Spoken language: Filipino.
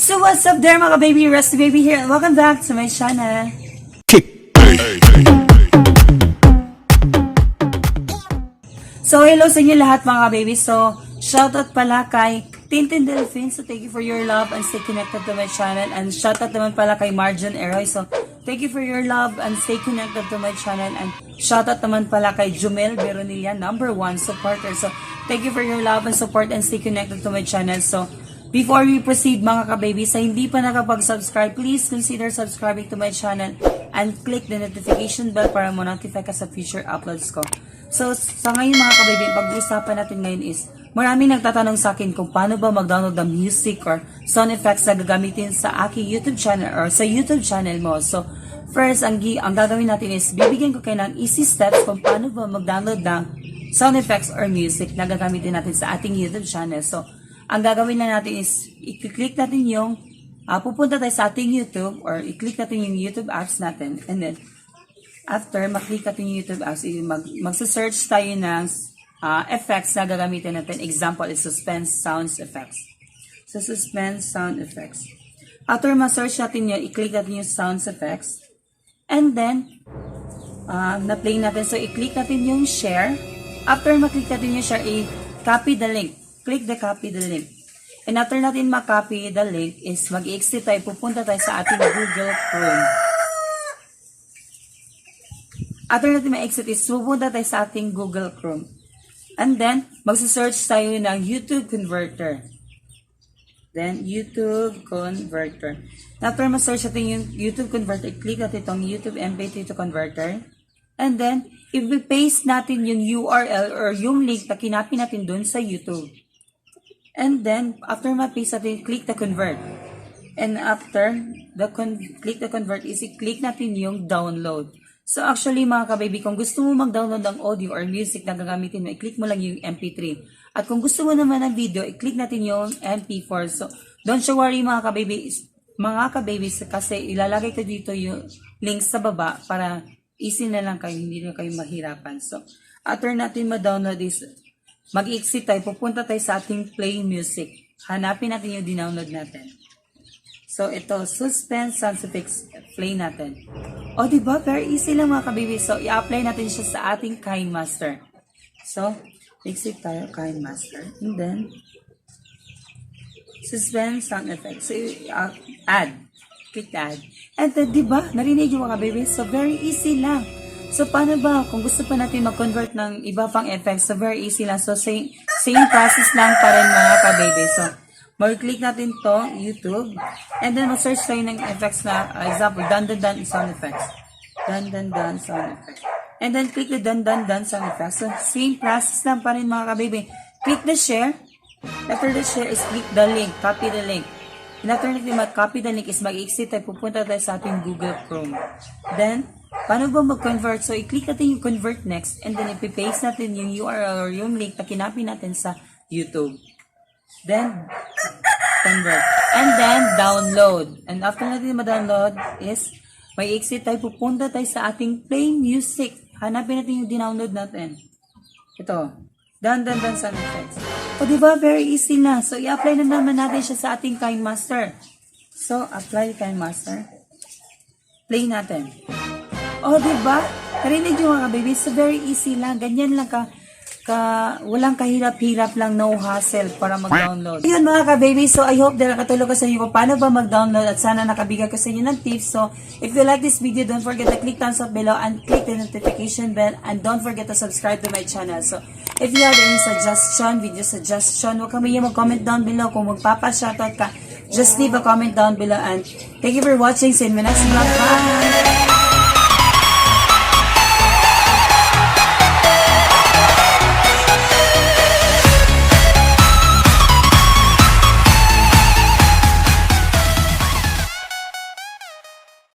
So what's up there mga baby, Rusty Baby here and welcome back to my channel. So hello sa inyo lahat mga baby. So shoutout pala kay Tintin Delphine. So thank you for your love and stay connected to my channel. And shoutout naman pala kay Marjan Eroy. So thank you for your love and stay connected to my channel. And shoutout naman pala kay Jumel Veronilla, #1 supporter. So thank you for your love and support and stay connected to my channel. So before we proceed mga ka-baby, sa hindi pa nakapag-subscribe, please consider subscribing to my channel and click the notification bell para mo-notify ka sa future uploads ko. So sa ngayon mga ka-baby, pag-uusapan natin ngayon is, maraming nagtatanong sa akin kung paano ba mag-download ng music or sound effects na gagamitin sa aking YouTube channel or sa YouTube channel mo. So first, ang gagawin natin is, bibigyan ko kayo ng easy steps kung paano ba mag-download ng sound effects or music na gagamitin natin sa ating YouTube channel. So ang gagawin lang natin is, i-click natin yung, pupunta tayo sa ating YouTube, or i-click natin yung YouTube apps natin. And then, after maklik natin yung YouTube apps, magsa-search tayo ng effects na gagamitin natin. Example is suspense sound effects. So, suspense sound effects. After ma-search natin yun, i-click natin yung sound effects. And then, na-play natin. So, i-click natin yung share. After maklik natin yung share, i-copy the link. Click the copy the link. And after natin ma-copy the link is mag-exit tayo, pupunta tayo sa ating Google Chrome. After natin ma-exit is pupunta tayo sa ating Google Chrome. And then, magsa-search tayo ng YouTube Converter. Then, YouTube Converter. After ma-search natin yung YouTube Converter, click natin itong YouTube MP3 to Converter. And then, i-paste natin yung URL or yung link na kinapin natin dun sa YouTube. And then, after ma-paste natin, click the convert. And after click the convert is i-click natin yung download. So actually mga ka-baby, kung gusto mo mag-download ng audio or music na gagamitin mo, i-click mo lang yung MP3. At kung gusto mo naman ng video, i-click natin yung MP4. So don't you worry mga ka-baby, kasi ilalagay ko dito yung links sa baba para easy na lang kayo, hindi na kayo mahirapan. So after natin ma-download is, mag-exit tayo, pupunta tayo sa ating play music. Hanapin natin yung dinownload natin. So, ito, suspense sound effects, play natin. O, diba? Very easy lang mga kabibi. So, i-apply natin siya sa ating KineMaster. So, exit tayo, KineMaster. And then, suspense sound effects. So, add. Click add. And then, diba? Narinig yung mga kabibi? So, very easy lang. So, paano ba kung gusto pa natin mag-convert ng iba pang effects? So, very easy lang. So, same process lang pa rin mga ka-baby. So, mag-click natin to YouTube. And then, mag-search tayo ng effects na, example, dun-dun-dun sound effects. Dun-dun-dun sound effects. And then, click the dun-dun-dun sound effects. So, same process lang pa rin mga ka-baby. Click the share. After the share is click the link. Copy the link. And after natin mag-copy the link is mag-exit tayo. Pupunta tayo sa ating Google Chrome. Then, paano ba mag-convert? So, i-click natin yung convert next and then ipipaste natin yung URL or yung link na kinapin natin sa YouTube. Then, convert. And then, download. And after natin ma-download is, may exit tayo, pupunta tayo sa ating play music. Hanapin natin yung dinownload natin. Ito. Dun sound effects. O, diba? Very easy na. So, i-apply na naman natin siya sa ating KineMaster. So, apply KineMaster. Play natin. Oh, diba? Narinig yung mga baby. So, very easy lang. Ganyan lang walang kahirap-hirap lang, no hassle para mag-download. Yun mga ka-baby. So, I hope na nakatulong ko sa inyo kung paano ba mag-download at sana nakabigay ko sa inyo ng tips. So, if you like this video, don't forget to click thumbs up below and click the notification bell and don't forget to subscribe to my channel. So, if you have any video suggestion, huwag kami mag-comment down below. Kung magpapa-shoutout ka, just leave a comment down below and thank you for watching. See you in my next vlog. Bye!